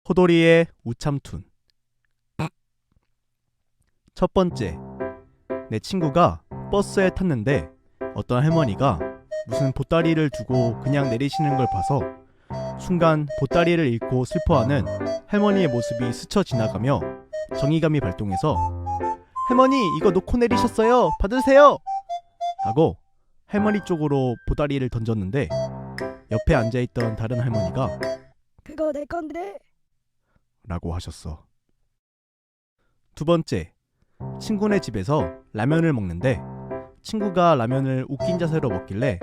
호돌이의 우참툰. 첫 번째, 내 친구가 버스에 탔는데 어떤 할머니가 무슨 보따리를 두고 그냥 내리시는 걸 봐서 순간 보따리를 잃고 슬퍼하는 할머니의 모습이 스쳐 지나가며 정의감이 발동해서 할머니 이거 놓고 내리셨어요. 받으세요. 하고 할머니 쪽으로 보따리를 던졌는데 옆에 앉아있던 다른 할머니가 그거 내 건데. 라고 하셨어. 두 번째, 친구네 집에서 라면을 먹는데 친구가 라면을 웃긴 자세로 먹길래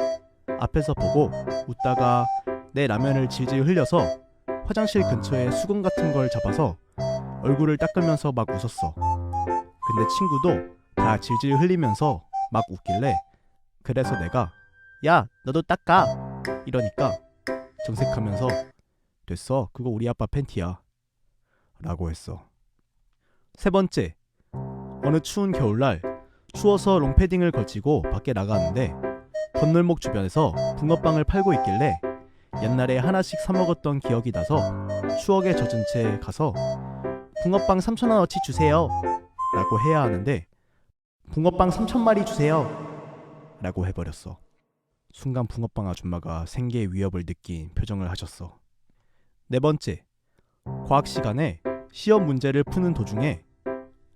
앞에서 보고 웃다가 내 라면을 질질 흘려서 화장실 근처에 수건 같은 걸 잡아서 얼굴을 닦으면서 막 웃었어. 근데 친구도 다 질질 흘리면서 막 웃길래 그래서 내가 야 너도 닦아 이러니까 정색하면서 됐어 그거 우리 아빠 팬티야 라고 했어. 세 번째, 어느 추운 겨울날 추워서 롱패딩을 걸치고 밖에 나가는데 건널목 주변에서 붕어빵을 팔고 있길래 옛날에 하나씩 사 먹었던 기억이 나서 추억에 젖은 채 가서 붕어빵 3,000원어치 주세요 라고 해야 하는데 붕어빵 3,000마리 주세요 라고 해버렸어. 순간 붕어빵 아줌마가 생계의 위협을 느낀 표정을 하셨어. 네 번째, 과학 시간에 시험 문제를 푸는 도중에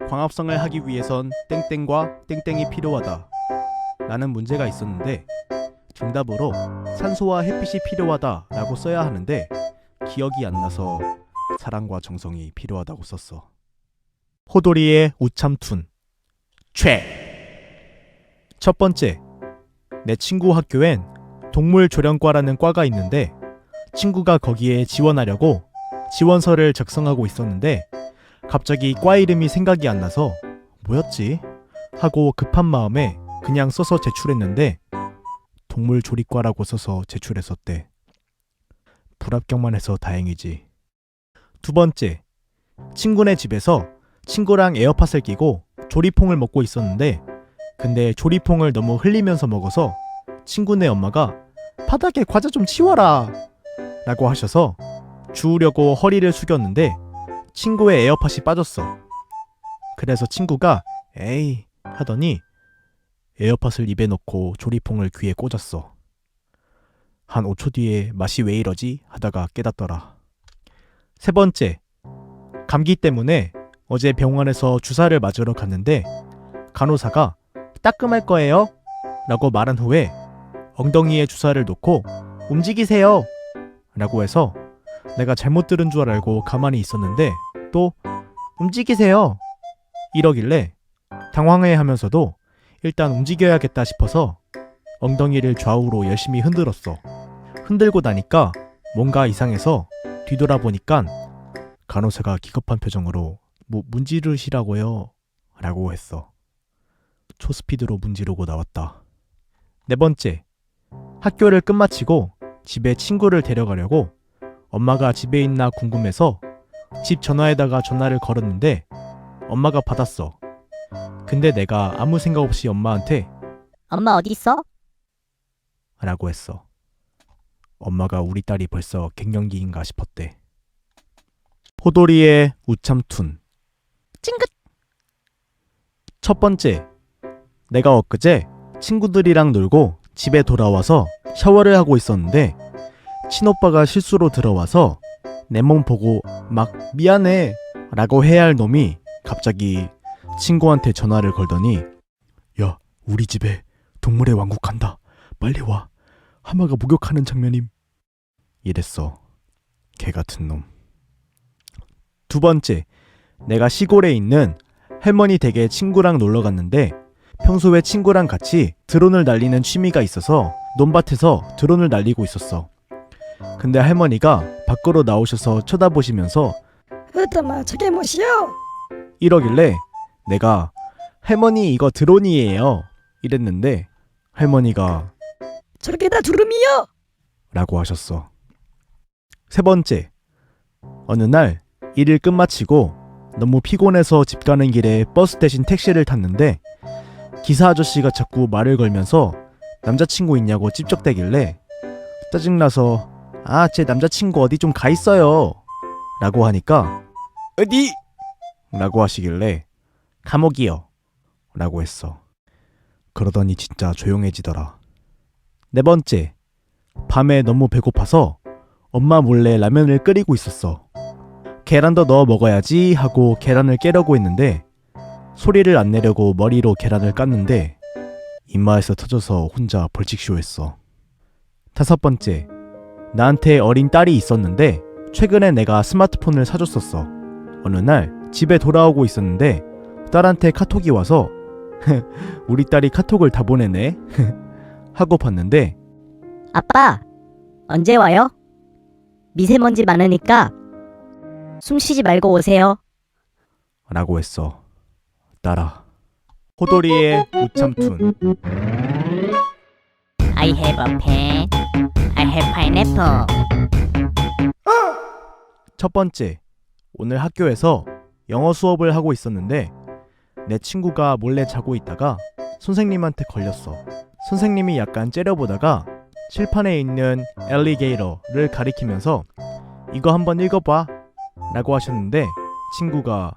광합성을 하기 위해선 땡땡과 땡땡이 필요하다 라는 문제가 있었는데 정답으로 산소와 햇빛이 필요하다 라고 써야 하는데 기억이 안 나서 사랑과 정성이 필요하다고 썼어. 호돌이의 우참툰. 첫 번째, 내 친구 학교엔 동물조련과라는 과가 있는데 친구가 거기에 지원하려고 지원서를 작성하고 있었는데 갑자기 과 이름이 생각이 안 나서 뭐였지? 하고 급한 마음에 그냥 써서 제출했는데 동물조리과라고 써서 제출했었대. 불합격만 해서 다행이지. 두 번째, 친구네 집에서 친구랑 에어팟을 끼고 조리퐁을 먹고 있었는데 근데 조리퐁을 너무 흘리면서 먹어서 친구네 엄마가 바닥에 과자 좀 치워라 라고 하셔서 주우려고 허리를 숙였는데 친구의 에어팟이 빠졌어. 그래서 친구가 에이 하더니 에어팟을 입에 넣고 조리퐁을 귀에 꽂았어. 한 5초 뒤에 맛이 왜 이러지 하다가 깨닫더라. 세 번째, 감기 때문에 어제 병원에서 주사를 맞으러 갔는데 간호사가 따끔할 거예요 라고 말한 후에 엉덩이에 주사를 놓고 움직이세요 라고 해서 내가 잘못 들은 줄 알고 가만히 있었는데 또 움직이세요 이러길래 당황해하면서도 일단 움직여야겠다 싶어서 엉덩이를 좌우로 열심히 흔들었어. 흔들고 나니까 뭔가 이상해서 뒤돌아보니까 간호사가 기겁한 표정으로 뭐 문지르시라고요 라고 했어. 초스피드로 문지르고 나왔다. 네 번째, 학교를 끝마치고 집에 친구를 데려가려고 엄마가 집에 있나 궁금해서 집 전화에다가 전화를 걸었는데 엄마가 받았어. 근데 내가 아무 생각 없이 엄마한테 엄마 어디 있어? 라고 했어. 엄마가 우리 딸이 벌써 갱년기인가 싶었대. 호돌이의 우참툰. 찡긋. 첫 번째, 내가 엊그제 친구들이랑 놀고 집에 돌아와서 샤워를 하고 있었는데 친오빠가 실수로 들어와서 내 몸 보고 막 미안해 라고 해야 할 놈이 갑자기 친구한테 전화를 걸더니 야 우리 집에 동물의 왕국 간다 빨리 와 하마가 목욕하는 장면임 이랬어. 개같은 놈. 두 번째, 내가 시골에 있는 할머니 댁에 친구랑 놀러 갔는데 평소에 친구랑 같이 드론을 날리는 취미가 있어서 논밭에서 드론을 날리고 있었어. 근데 할머니가 밖으로 나오셔서 쳐다보시면서 으따마 저게 뭐시여? 이러길래 내가 할머니 이거 드론이에요 이랬는데 할머니가 저렇게 다 두름이여? 라고 하셨어. 세 번째, 어느 날 일을 끝마치고 너무 피곤해서 집 가는 길에 버스 대신 택시를 탔는데 기사 아저씨가 자꾸 말을 걸면서 남자친구 있냐고 찝쩍대길래 짜증나서 아 제 남자친구 어디 좀 가 있어요 라고 하니까 어디? 라고 하시길래 감옥이요 라고 했어. 그러더니 진짜 조용해지더라. 네 번째, 밤에 너무 배고파서 엄마 몰래 라면을 끓이고 있었어. 계란도 넣어 먹어야지 하고 계란을 깨려고 했는데 소리를 안 내려고 머리로 계란을 깠는데 입마에서 터져서 혼자 벌칙 쇼했어. 다섯 번째, 나한테 어린 딸이 있었는데 최근에 내가 스마트폰을 사줬었어. 어느 날 집에 돌아오고 있었는데 딸한테 카톡이 와서 우리 딸이 카톡을 다 보내네 하고 봤는데 아빠, 언제 와요? 미세먼지 많으니까 숨 쉬지 말고 오세요. 라고 했어. 딸아, 호돌이의 우참툰. I have a pen. I have pineapple. 첫 번째, 오늘 학교에서 영어 수업을 하고 있었는데 내 친구가 몰래 자고 있다가 선생님한테 걸렸어. 선생님이 약간 째려보다가 칠판에 있는 엘리게이터를 가리키면서 이거 한번 읽어봐 라고 하셨는데 친구가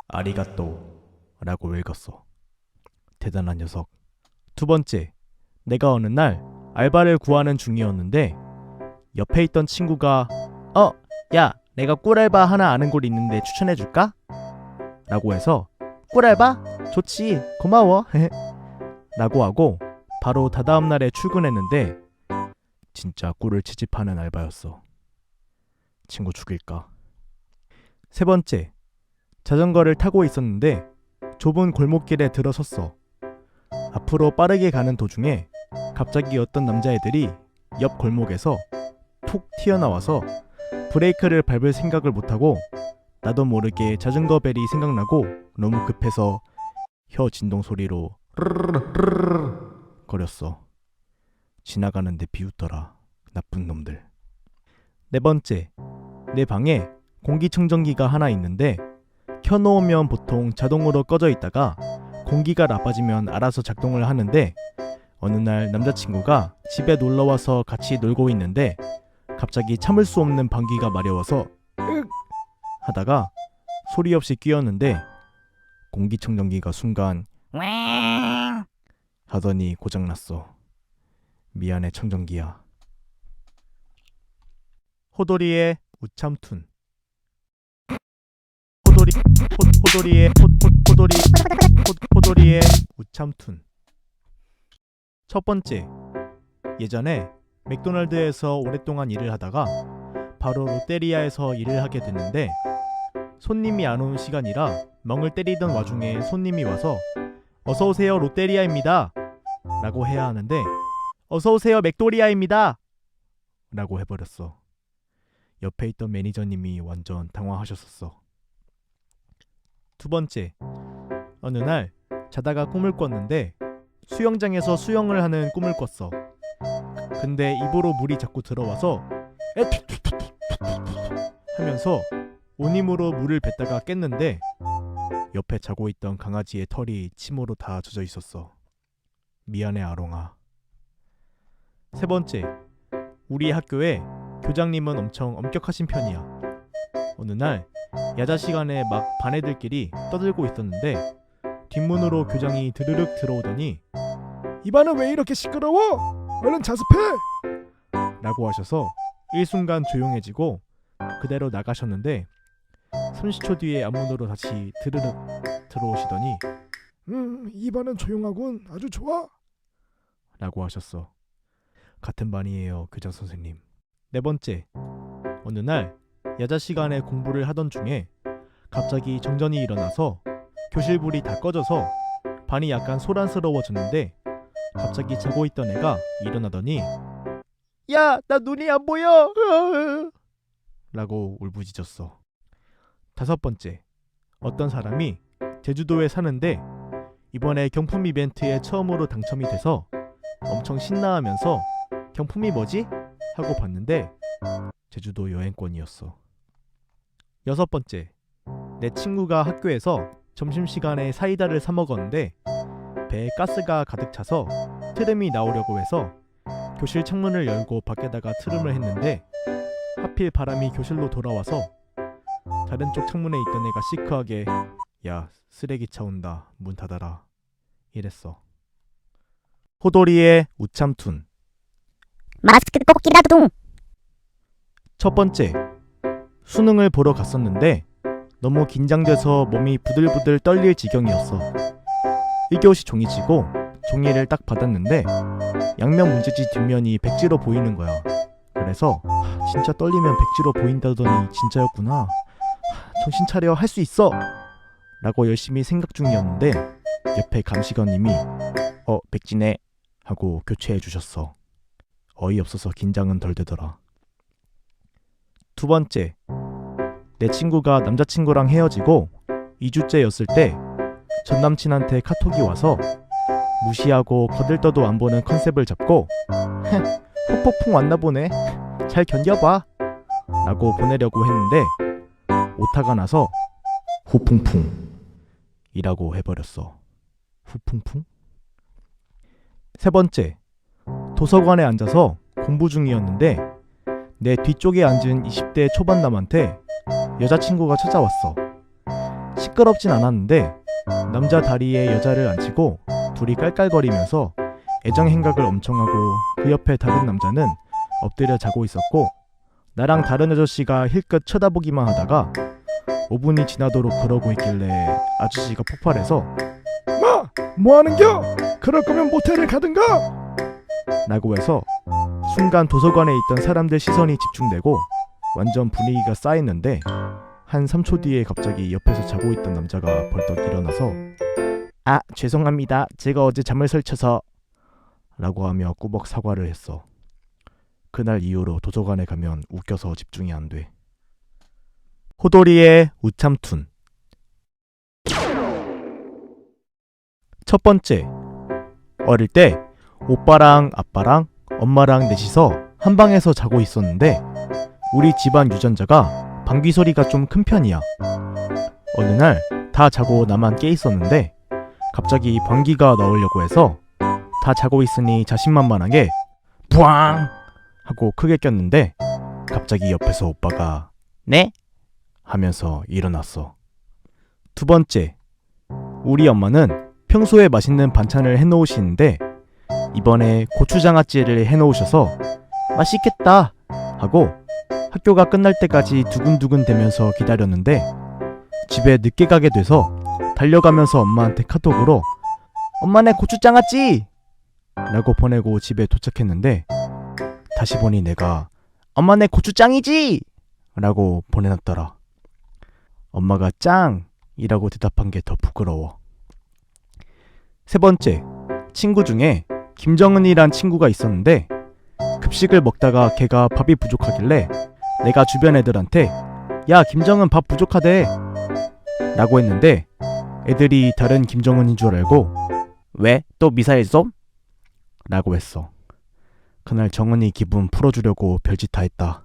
아리가또 라고 읽었어. 대단한 녀석. 두 번째, 내가 어느 날 알바를 구하는 중이었는데 옆에 있던 친구가 야, 내가 꿀알바 하나 아는 곳 있는데 추천해줄까? 라고 해서 꿀알바? 좋지, 고마워 라고 하고 바로 다다음 날에 출근했는데 진짜 꿀을 채집하는 알바였어. 친구 죽일까? 세 번째, 자전거를 타고 있었는데 좁은 골목길에 들어섰어. 앞으로 빠르게 가는 도중에 갑자기 어떤 남자애들이 옆 골목에서 툭 튀어나와서 브레이크를 밟을 생각을 못하고 나도 모르게 자전거 벨이 생각나고 너무 급해서 혀 진동 소리로 거렸어. 지나가는데 비웃더라. 나쁜 놈들. 네 번째, 내 방에 공기청정기가 하나 있는데 켜놓으면 보통 자동으로 꺼져 있다가 공기가 나빠지면 알아서 작동을 하는데 어느 날 남자친구가 집에 놀러와서 같이 놀고 있는데 갑자기 참을 수 없는 방귀가 마려워서 으악 하다가 소리 없이 끼었는데 공기청정기가 순간 하더니 고장났어. 미안해 청정기야. 호돌이의 우참툰. 호돌이의 우참툰. 첫 번째, 예전에 맥도날드에서 오랫동안 일을 하다가 바로 롯데리아에서 일을 하게 됐는데 손님이 안 오는 시간이라 멍을 때리던 와중에 손님이 와서 어서오세요 롯데리아입니다 라고 해야 하는데 어서오세요 맥도리아입니다 라고 해버렸어. 옆에 있던 매니저님이 완전 당황하셨었어. 두 번째, 어느 날 자다가 꿈을 꿨는데 수영장에서 수영을 하는 꿈을 꿨어. 근데 입으로 물이 자꾸 들어와서 하면서 온 힘으로 물을 뱉다가 깼는데 옆에 자고 있던 강아지의 털이 침으로 다 젖어 있었어. 미안해 아롱아. 세 번째, 우리 학교에 교장님은 엄청 엄격하신 편이야. 어느 날 야자 시간에 막 반 애들끼리 떠들고 있었는데 뒷문으로 교장이 드르륵 들어오더니 이 반은 왜 이렇게 시끄러워? 얼른 자습해! 라고 하셔서 일순간 조용해지고 그대로 나가셨는데 30초 뒤에 앞문으로 다시 드르륵 들어오시더니 이 반은 조용하군. 아주 좋아. 라고 하셨어. 같은 반이에요 교장 선생님. 네 번째, 어느 날 야자 시간에 공부를 하던 중에 갑자기 정전이 일어나서 교실 불이 다 꺼져서 반이 약간 소란스러워졌는데 갑자기 자고 있던 애가 일어나더니 야, 나 눈이 안 보여 라고 울부짖었어. 다섯 번째, 어떤 사람이 제주도에 사는데 이번에 경품 이벤트에 처음으로 당첨이 돼서 엄청 신나하면서 경품이 뭐지? 하고 봤는데 제주도 여행권이었어. 여섯 번째, 내 친구가 학교에서 점심시간에 사이다를 사 먹었는데 배에 가스가 가득 차서 트름이 나오려고 해서 교실 창문을 열고 밖에다가 트름을 했는데 하필 바람이 교실로 돌아와서 다른 쪽 창문에 있던 애가 시크하게 야 쓰레기차 온다 문 닫아라 이랬어. 호돌이의 우참툰. 마스크 꼭 끼라 둥. 첫 번째, 수능을 보러 갔었는데 너무 긴장돼서 몸이 부들부들 떨릴 지경이었어. 1교시 종이지고 종이를 딱 받았는데 양면 문제지 뒷면이 백지로 보이는 거야. 그래서 진짜 떨리면 백지로 보인다더니 진짜였구나. 정신 차려 할 수 있어! 라고 열심히 생각 중이었는데 옆에 감시관님이 백지네 하고 교체해 주셨어. 어이없어서 긴장은 덜 되더라. 두 번째, 내 친구가 남자친구랑 헤어지고 2주째였을 때 전남친한테 카톡이 와서 무시하고 거들떠도 안 보는 컨셉을 잡고 후폭풍 왔나 보네 잘 견뎌봐 라고 보내려고 했는데 오타가 나서 후풍풍 이라고 해버렸어. 후풍풍? 세 번째, 도서관에 앉아서 공부 중이었는데 내 뒤쪽에 앉은 20대 초반남한테 여자친구가 찾아왔어. 시끄럽진 않았는데 남자 다리에 여자를 앉히고 둘이 깔깔거리면서 애정 행각을 엄청 하고 그 옆에 다른 남자는 엎드려 자고 있었고 나랑 다른 아저씨가 힐끗 쳐다보기만 하다가 5분이 지나도록 그러고 있길래 아저씨가 폭발해서 마! 뭐하는겨? 그럴 거면 모텔을 가든가! 라고 해서 순간 도서관에 있던 사람들 시선이 집중되고 완전 분위기가 쌓였는데 한 3초 뒤에 갑자기 옆에서 자고 있던 남자가 벌떡 일어나서 죄송합니다. 제가 어제 잠을 설쳐서 라고 하며 꾸벅 사과를 했어. 그날 이후로 도서관에 가면 웃겨서 집중이 안 돼. 호돌이의 우참툰. 첫 번째, 어릴 때 오빠랑 아빠랑 엄마랑 넷이서 한 방에서 자고 있었는데 우리 집안 유전자가 방귀 소리가 좀 큰 편이야. 어느 날 다 자고 나만 깨 있었는데 갑자기 방귀가 나오려고 해서 다 자고 있으니 자신만만하게 부앙 하고 크게 꼈는데 갑자기 옆에서 오빠가 네? 하면서 일어났어. 두 번째, 우리 엄마는 평소에 맛있는 반찬을 해놓으시는데 이번에 고추장아찌를 해놓으셔서 맛있겠다 하고 학교가 끝날 때까지 두근두근 대면서 기다렸는데 집에 늦게 가게 돼서 달려가면서 엄마한테 카톡으로 엄마네 고추장아찌! 라고 보내고 집에 도착했는데 다시 보니 내가 엄마네 고추장이지! 라고 보내놨더라. 엄마가 짱이라고 대답한 게 더 부끄러워. 세 번째, 친구 중에 김정은이란 친구가 있었는데 급식을 먹다가 걔가 밥이 부족하길래 내가 주변 애들한테 야 김정은 밥 부족하대 라고 했는데 애들이 다른 김정은인 줄 알고 왜? 또 미사일 쏨? 라고 했어. 그날 정은이 기분 풀어주려고 별짓 다 했다.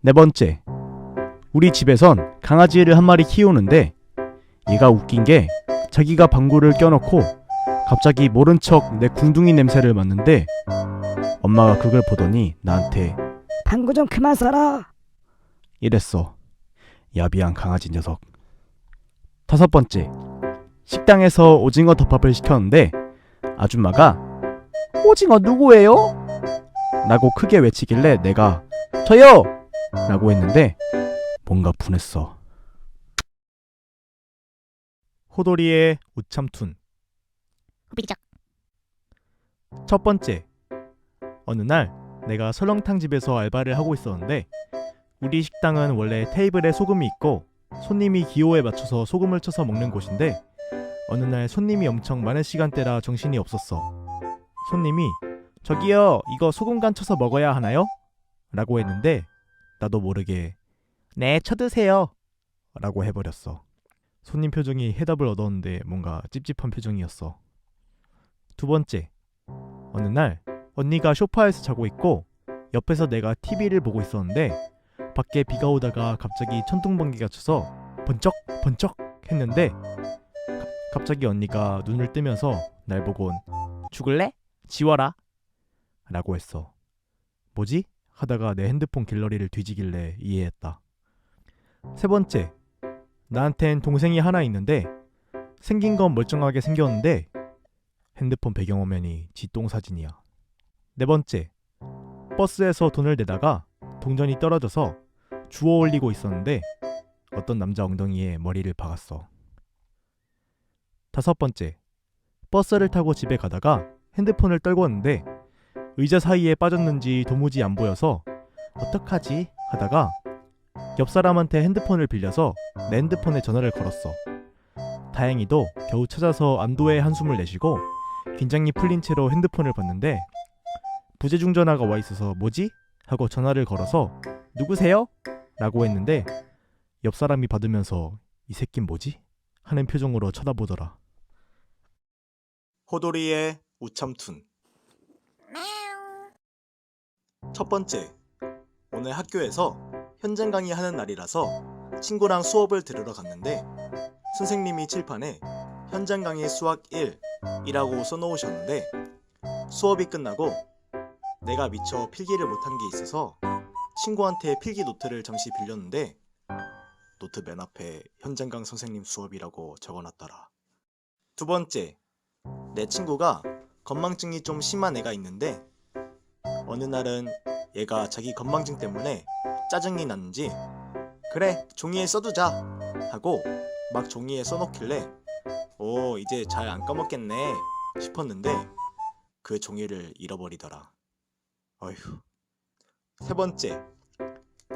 네 번째, 우리 집에선 강아지를 한 마리 키우는데 얘가 웃긴 게 자기가 방구를 껴놓고 갑자기 모른 척 내 궁둥이 냄새를 맡는데 엄마가 그걸 보더니 나한테 방구 좀 그만 써라 이랬어. 야비한 강아지 녀석. 다섯 번째, 식당에서 오징어 덮밥을 시켰는데 아줌마가 오징어 누구예요? 라고 크게 외치길래 내가 저요! 라고 했는데 뭔가 분했어. 호돌이의 우참툰. 삐짝. 첫 번째, 어느 날 내가 설렁탕 집에서 알바를 하고 있었는데 우리 식당은 원래 테이블에 소금이 있고 손님이 기호에 맞춰서 소금을 쳐서 먹는 곳인데 어느 날 손님이 엄청 많은 시간대라 정신이 없었어. 손님이 저기요 이거 소금간 쳐서 먹어야 하나요? 라고 했는데 나도 모르게 네 쳐드세요 라고 해버렸어. 손님 표정이 해답을 얻었는데 뭔가 찝찝한 표정이었어. 두 번째, 어느 날 언니가 소파에서 자고 있고 옆에서 내가 TV를 보고 있었는데 밖에 비가 오다가 갑자기 천둥번개가 쳐서 번쩍 번쩍 했는데 갑자기 언니가 눈을 뜨면서 날 보곤 죽을래? 지워라 라고 했어. 뭐지? 하다가 내 핸드폰 갤러리를 뒤지길래 이해했다. 세 번째, 나한텐 동생이 하나 있는데 생긴 건 멀쩡하게 생겼는데 핸드폰 배경화면이 지 똥 사진이야. 네 번째, 버스에서 돈을 내다가 동전이 떨어져서 주워 올리고 있었는데 어떤 남자 엉덩이에 머리를 박았어. 다섯 번째, 버스를 타고 집에 가다가 핸드폰을 떨궜는데 의자 사이에 빠졌는지 도무지 안 보여서 어떡하지 하다가 옆 사람한테 핸드폰을 빌려서 내 핸드폰에 전화를 걸었어. 다행히도 겨우 찾아서 안도의 한숨을 내쉬고 긴장이 풀린 채로 핸드폰을 봤는데 부재중 전화가 와 있어서 뭐지? 하고 전화를 걸어서 누구세요? 라고 했는데 옆 사람이 받으면서 이 새낀 뭐지? 하는 표정으로 쳐다보더라. 호돌이의 우참툰. 첫 번째, 오늘 학교에서 현장 강의하는 날이라서 친구랑 수업을 들으러 갔는데 선생님이 칠판에 현장 강의 수학 1이라고 써놓으셨는데 수업이 끝나고 내가 미처 필기를 못한 게 있어서 친구한테 필기 노트를 잠시 빌렸는데 노트 맨 앞에 현장강 선생님 수업이라고 적어놨더라. 두 번째, 내 친구가 건망증이 좀 심한 애가 있는데 어느 날은 얘가 자기 건망증 때문에 짜증이 났는지 그래 종이에 써두자 하고 막 종이에 써놓길래 오 이제 잘 안 까먹겠네 싶었는데 그 종이를 잃어버리더라. 어휴. 세 번째,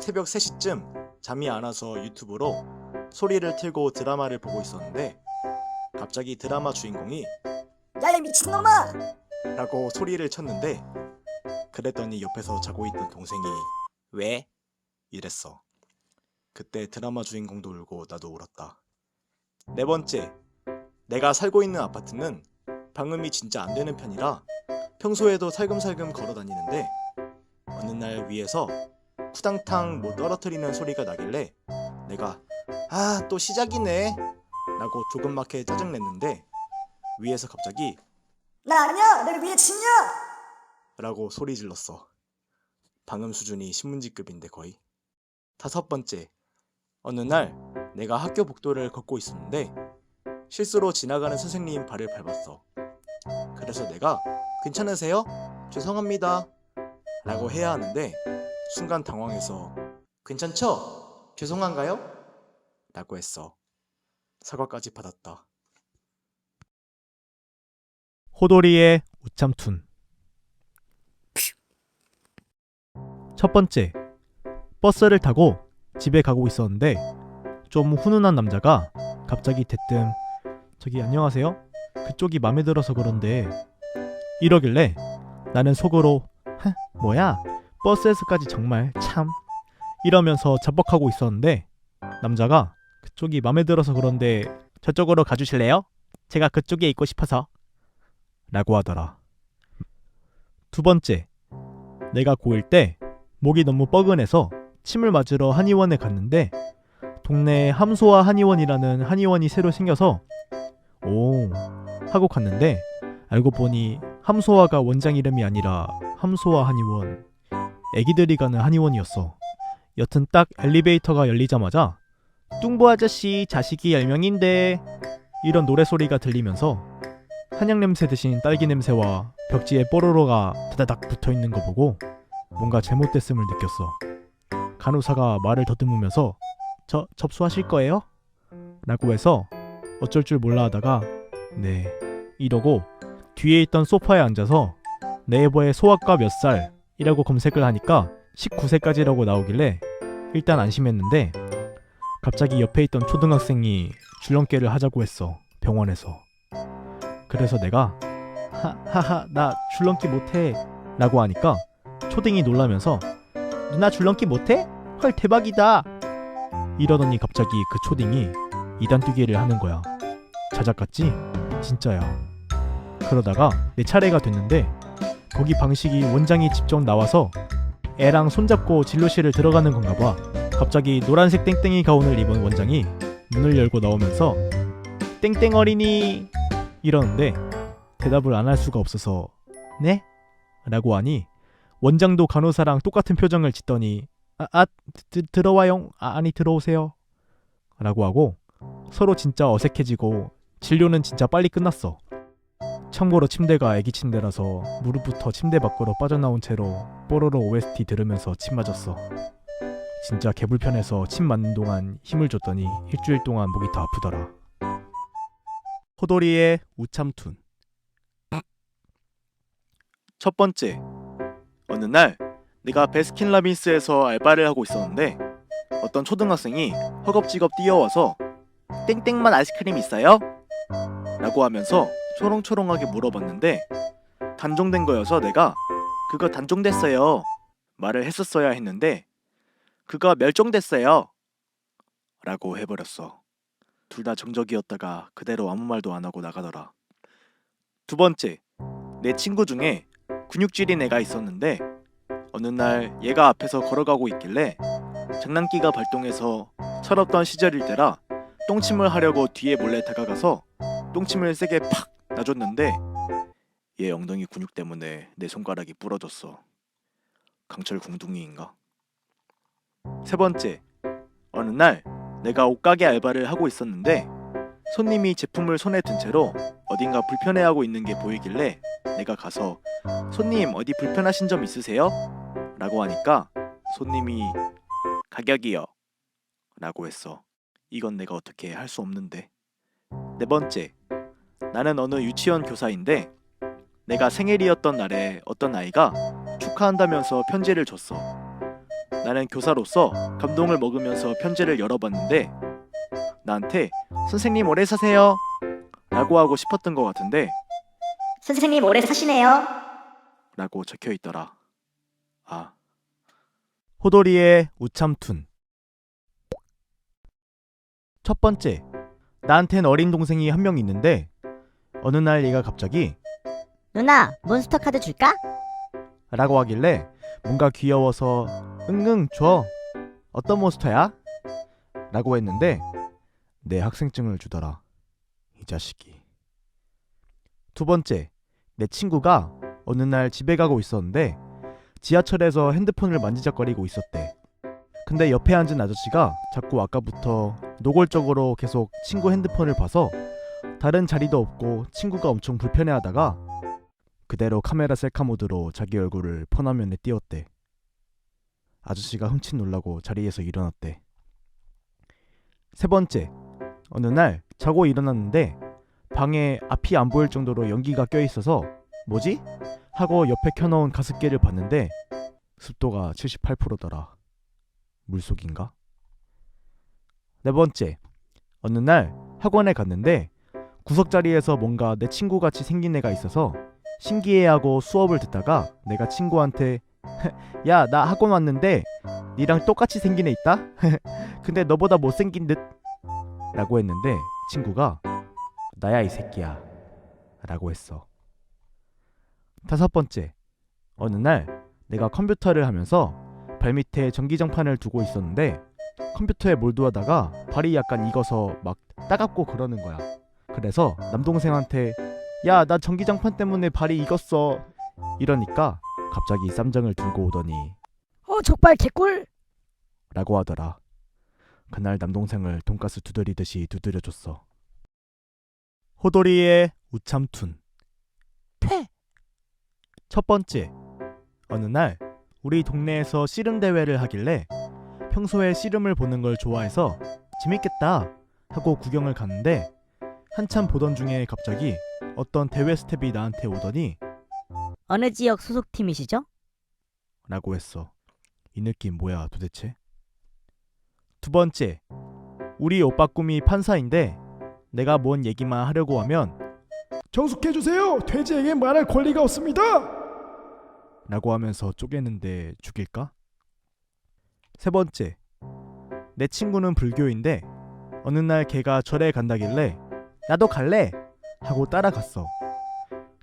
새벽 3시쯤 잠이 안 와서 유튜브로 소리를 틀고 드라마를 보고 있었는데 갑자기 드라마 주인공이 야 이 미친놈아! 라고 소리를 쳤는데 그랬더니 옆에서 자고 있던 동생이 왜? 이랬어. 그때 드라마 주인공도 울고 나도 울었다. 네 번째, 내가 살고 있는 아파트는 방음이 진짜 안 되는 편이라 평소에도 살금살금 걸어 다니는데 어느 날 위에서 쿠당탕 뭐 떨어뜨리는 소리가 나길래 내가 아 또 시작이네 라고 조금맣게 짜증냈는데 위에서 갑자기 나 아니야! 내가 위에 친냐! 라고 소리 질렀어. 방음 수준이 신문지급인데 거의. 다섯 번째, 어느 날 내가 학교 복도를 걷고 있었는데 실수로 지나가는 선생님 발을 밟았어. 그래서 내가 괜찮으세요? 죄송합니다 라고 해야 하는데 순간 당황해서 괜찮죠? 죄송한가요? 라고 했어. 사과까지 받았다. 호돌이의 우참툰. 첫 번째, 버스를 타고 집에 가고 있었는데 좀 훈훈한 남자가 갑자기 대뜸 저기 안녕하세요? 그쪽이 맘에 들어서 그런데 이러길래 나는 속으로 뭐야? 버스에서까지 정말 참 이러면서 자뻑하고 있었는데 남자가 그쪽이 맘에 들어서 그런데 저쪽으로 가주실래요? 제가 그쪽에 있고 싶어서 라고 하더라. 두 번째, 내가 고1 때 목이 너무 뻐근해서 침을 맞으러 한의원에 갔는데 동네에 함소와 한의원이라는 한의원이 새로 생겨서 오 하고 갔는데 알고 보니 함소아가 원장 이름이 아니라 함소아 한의원, 애기들이 가는 한의원이었어. 여튼 딱 엘리베이터가 열리자마자 뚱보 아저씨 자식이 10명인데 이런 노래소리가 들리면서 한약 냄새 대신 딸기 냄새와 벽지에 뽀로로가 다다닥 붙어있는 거 보고 뭔가 잘못됐음을 느꼈어. 간호사가 말을 더듬으면서 저 접수하실 거예요? 라고 해서 어쩔 줄 몰라 하다가 네 이러고 뒤에 있던 소파에 앉아서 네이버에 소아과 몇 살이라고 검색을 하니까 19세까지라고 나오길래 일단 안심했는데 갑자기 옆에 있던 초등학생이 줄넘기를 하자고 했어. 병원에서. 그래서 내가 하하 나 줄넘기 못해 라고 하니까 초딩이 놀라면서 누나 줄넘기 못해? 헐 대박이다 이러더니 갑자기 그 초딩이 2단 뛰기를 하는 거야. 자작 같지? 진짜야. 그러다가 내 차례가 됐는데 거기 방식이 원장이 직접 나와서 애랑 손잡고 진료실을 들어가는 건가 봐. 갑자기 노란색 땡땡이 가운을 입은 원장이 문을 열고 나오면서 땡땡 어린이 이러는데 대답을 안 할 수가 없어서 네? 라고 하니 원장도 간호사랑 똑같은 표정을 짓더니 들어와요. 아니 들어오세요. 라고 하고 서로 진짜 어색해지고 진료는 진짜 빨리 끝났어. 참고로 침대가 애기 침대라서 무릎부터 침대 밖으로 빠져나온 채로 뽀로로 OST 들으면서 침 맞았어. 진짜 개불편해서 침 맞는 동안 힘을 줬더니 일주일 동안 목이 다 아프더라. 호돌이의 우참툰. 첫 번째, 어느 날 내가 베스킨라빈스에서 알바를 하고 있었는데 어떤 초등학생이 허겁지겁 뛰어와서 땡땡맛 아이스크림 있어요? 라고 하면서 초롱초롱하게 물어봤는데 단종된 거여서 내가 그거 단종됐어요 말을 했었어야 했는데 그거 멸종됐어요 라고 해버렸어. 둘 다 정적이었다가 그대로 아무 말도 안 하고 나가더라. 두 번째, 내 친구 중에 근육질인 애가 있었는데 어느 날 얘가 앞에서 걸어가고 있길래 장난기가 발동해서 철없던 시절일 때라 똥침을 하려고 뒤에 몰래 다가가서 똥침을 세게 팍 놔줬는데 얘 엉덩이 근육 때문에 내 손가락이 부러졌어. 강철 궁둥이인가? 세 번째, 어느 날 내가 옷가게 알바를 하고 있었는데 손님이 제품을 손에 든 채로 어딘가 불편해하고 있는 게 보이길래 내가 가서 손님 어디 불편하신 점 있으세요? 라고 하니까 손님이 가격이요 라고 했어. 이건 내가 어떻게 할 수 없는데. 네 번째, 나는 어느 유치원 교사인데 내가 생일이었던 날에 어떤 아이가 축하한다면서 편지를 줬어. 나는 교사로서 감동을 먹으면서 편지를 열어봤는데 나한테 선생님 오래 사세요 라고 하고 싶었던 것 같은데 선생님 오래 사시네요. 라고 적혀있더라. 아, 호돌이의 우참툰. 첫 번째, 나한텐 어린 동생이 한 명 있는데 어느 날 얘가 갑자기 누나 몬스터 카드 줄까? 라고 하길래 뭔가 귀여워서 응응 줘. 어떤 몬스터야? 라고 했는데 내 학생증을 주더라. 이 자식이. 두 번째, 내 친구가 어느 날 집에 가고 있었는데 지하철에서 핸드폰을 만지작거리고 있었대. 근데 옆에 앉은 아저씨가 자꾸 아까부터 노골적으로 계속 친구 핸드폰을 봐서 다른 자리도 없고 친구가 엄청 불편해하다가 그대로 카메라 셀카 모드로 자기 얼굴을 폰화면에 띄웠대. 아저씨가 흠칫 놀라고 자리에서 일어났대. 세 번째, 어느 날 자고 일어났는데 방에 앞이 안 보일 정도로 연기가 껴있어서 뭐지? 하고 옆에 켜놓은 가습기를 봤는데 습도가 78%더라. 물속인가? 네 번째, 어느 날 학원에 갔는데 구석자리에서 뭔가 내 친구같이 생긴 애가 있어서 신기해하고 수업을 듣다가 내가 친구한테 야, 나 학원 왔는데 니랑 똑같이 생긴 애 있다? 근데 너보다 못생긴 듯? 라고 했는데 친구가 나야 이 새끼야 라고 했어. 다섯 번째, 어느 날 내가 컴퓨터를 하면서 발밑에 전기장판을 두고 있었는데 컴퓨터에 몰두하다가 발이 약간 익어서 막 따갑고 그러는 거야. 그래서 남동생한테 야, 나 전기장판 때문에 발이 익었어 이러니까 갑자기 쌈장을 들고 오더니 족발 개꿀. 라고 하더라. 그날 남동생을 돈가스 두드리듯이 두드려줬어. 호돌이의 우참툰. 퇴. 첫 번째, 어느 날 우리 동네에서 씨름 대회를 하길래 평소에 씨름을 보는 걸 좋아해서 재밌겠다 하고 구경을 갔는데 한참 보던 중에 갑자기 어떤 대회 스텝이 나한테 오더니 어느 지역 소속팀이시죠? 라고 했어. 이 느낌 뭐야 도대체? 두 번째, 우리 오빠 꿈이 판사인데 내가 뭔 얘기만 하려고 하면 정숙해주세요. 돼지에게 말할 권리가 없습니다. 라고 하면서 쪼개는데 죽일까? 세 번째, 내 친구는 불교인데 어느 날 걔가 절에 간다길래 나도 갈래 하고 따라갔어.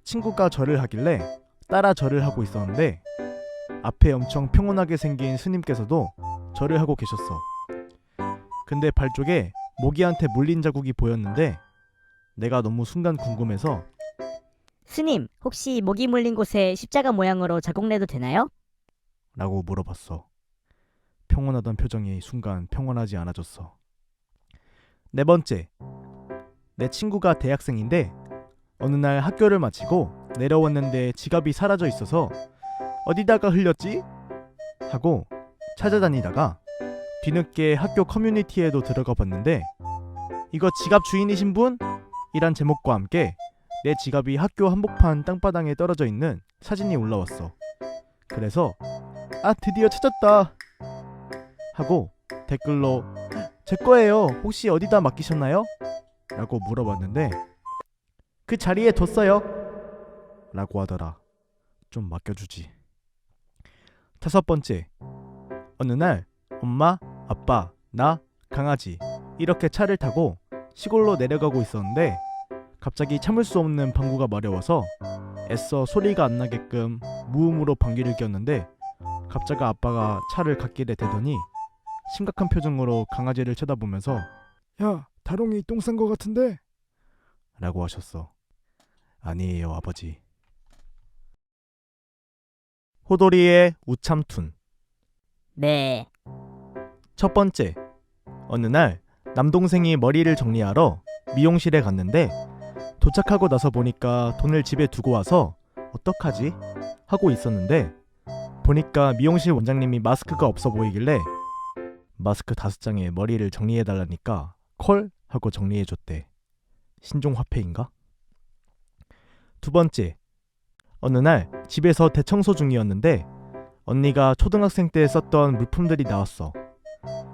친구가 절을 하길래 따라 절을 하고 있었는데 앞에 엄청 평온하게 생긴 스님께서도 절을 하고 계셨어. 근데 발 쪽에 모기한테 물린 자국이 보였는데 내가 너무 순간 궁금해서 스님 혹시 모기 물린 곳에 십자가 모양으로 자국 내도 되나요? 라고 물어봤어. 평온하던 표정이 순간 평온하지 않아졌어. 네 번째, 내 친구가 대학생인데 어느 날 학교를 마치고 내려왔는데 지갑이 사라져 있어서 어디다가 흘렸지? 하고 찾아다니다가 뒤늦게 학교 커뮤니티에도 들어가 봤는데 이거 지갑 주인이신 분? 이란 제목과 함께 내 지갑이 학교 한복판 땅바닥에 떨어져 있는 사진이 올라왔어. 그래서 아 드디어 찾았다 하고 댓글로 제 거예요. 혹시 어디다 맡기셨나요? 라고 물어봤는데 그 자리에 뒀어요 라고 하더라. 좀 맡겨주지. 다섯 번째, 어느 날 엄마, 아빠, 나, 강아지 이렇게 차를 타고 시골로 내려가고 있었는데 갑자기 참을 수 없는 방구가 마려워서 애써 소리가 안 나게끔 무음으로 방귀를 뀌었는데 갑자기 아빠가 차를 갓길에 대더니 심각한 표정으로 강아지를 쳐다보면서 야, 다롱이 똥 싼 거 같은데? 라고 하셨어. 아니에요, 아버지. 호돌이의 우참툰. 네. 첫 번째, 어느 날 남동생이 머리를 정리하러 미용실에 갔는데 도착하고 나서 보니까 돈을 집에 두고 와서 어떡하지? 하고 있었는데 보니까 미용실 원장님이 마스크가 없어 보이길래 마스크 5장에 머리를 정리해달라니까 콜? 하고 정리해줬대. 신종화폐인가? 두 번째, 어느 날 집에서 대청소 중이었는데 언니가 초등학생 때 썼던 물품들이 나왔어.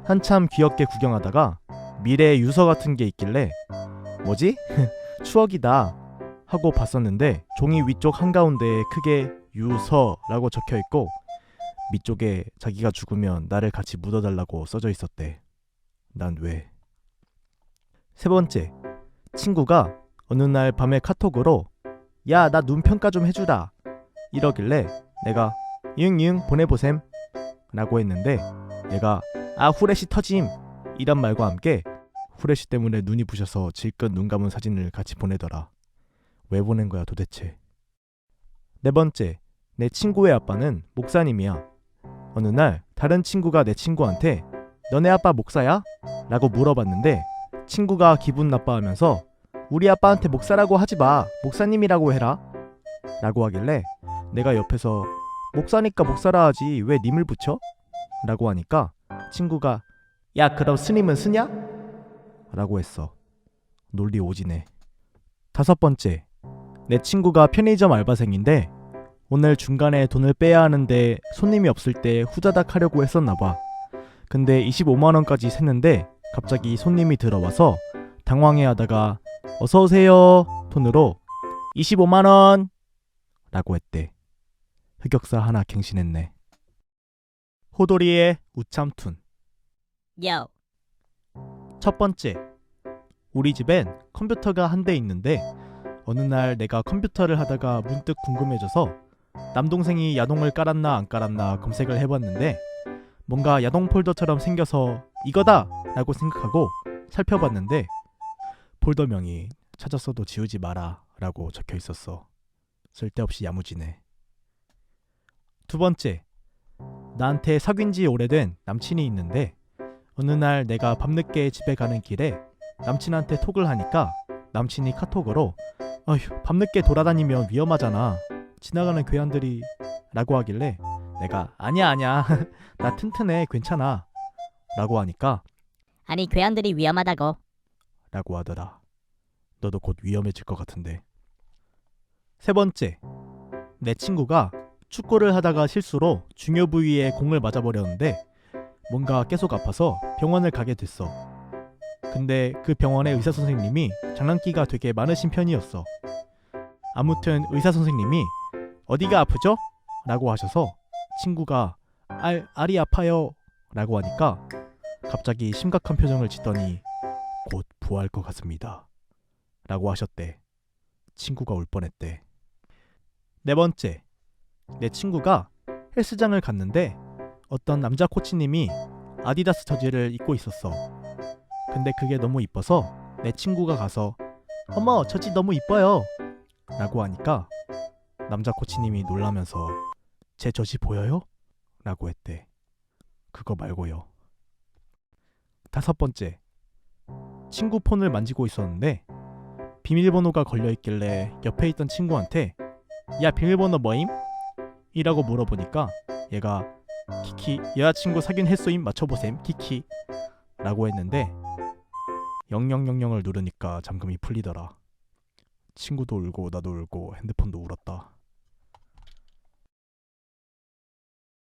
한참 귀엽게 구경하다가 미래 유서 같은 게 있길래 뭐지? 추억이다 하고 봤었는데 종이 위쪽 한가운데에 크게 유서라고 적혀있고 밑쪽에 자기가 죽으면 나를 같이 묻어달라고 써져 있었대. 난 왜? 세 번째, 친구가 어느 날 밤에 카톡으로 야, 나 눈평가 좀 해주라 이러길래 내가 이응 보내보셈 라고 했는데 얘가 아 후레쉬 터짐 이란 말과 함께 후레쉬 때문에 눈이 부셔서 질끈 눈 감은 사진을 같이 보내더라. 왜 보낸 거야 도대체? 네 번째, 내 친구의 아빠는 목사님이야. 어느 날 다른 친구가 내 친구한테 너네 아빠 목사야? 라고 물어봤는데 친구가 기분 나빠하면서 우리 아빠한테 목사라고 하지 마. 목사님이라고 해라. 라고 하길래 내가 옆에서 목사니까 목사라 하지 왜 님을 붙여? 라고 하니까 친구가 야 그럼 스님은 스냐? 라고 했어. 논리 오지네. 다섯 번째, 내 친구가 편의점 알바생인데 오늘 중간에 돈을 빼야 하는데 손님이 없을 때 후다닥 하려고 했었나봐. 근데 25만원까지 샜는데 갑자기 손님이 들어와서 당황해하다가 어서오세요 톤으로 25만원 라고 했대. 흑역사 하나 갱신했네. 호돌이의 우참툰. 요. 첫 번째, 우리 집엔 컴퓨터가 한 대 있는데 어느 날 내가 컴퓨터를 하다가 문득 궁금해져서 남동생이 야동을 깔았나 안 깔았나 검색을 해봤는데 뭔가 야동 폴더처럼 생겨서 이거다! 라고 생각하고 살펴봤는데 폴더명이 찾았어도 지우지 마라 라고 적혀 있었어. 쓸데없이 야무지네. 두 번째, 나한테 사귄 지 오래된 남친이 있는데 어느 날 내가 밤늦게 집에 가는 길에 남친한테 톡을 하니까 남친이 카톡으로 어휴 밤늦게 돌아다니면 위험하잖아. 지나가는 괴한들이 라고 하길래 내가 아니야 나 튼튼해 괜찮아 라고 하니까 아니 괴한들이 위험하다고. 라고 하더라. 너도 곧 위험해질 것 같은데. 세 번째, 내 친구가 축구를 하다가 실수로 중요 부위에 공을 맞아버렸는데 뭔가 계속 아파서 병원을 가게 됐어. 근데 그 병원의 의사 선생님이 장난기가 되게 많으신 편이었어. 아무튼 의사 선생님이 어디가 아프죠? 라고 하셔서 친구가 알이 아파요 라고 하니까 갑자기 심각한 표정을 짓더니 곧 부활할 것 같습니다 라고 하셨대. 친구가 울 뻔했대. 네 번째, 내 친구가 헬스장을 갔는데 어떤 남자 코치님이 아디다스 저지를 입고 있었어. 근데 그게 너무 이뻐서 내 친구가 가서 어머 저지 너무 이뻐요 라고 하니까 남자 코치님이 놀라면서 제 저지 보여요? 라고 했대. 그거 말고요. 5번째, 친구 폰을 만지고 있었는데 비밀번호가 걸려있길래 옆에 있던 친구한테 야 비밀번호 뭐임? 이라고 물어보니까 얘가 키키 여자친구 사귄 횟수임 맞춰보셈 키키 라고 했는데 0000을 누르니까 잠금이 풀리더라. 친구도 울고 나도 울고 핸드폰도 울었다.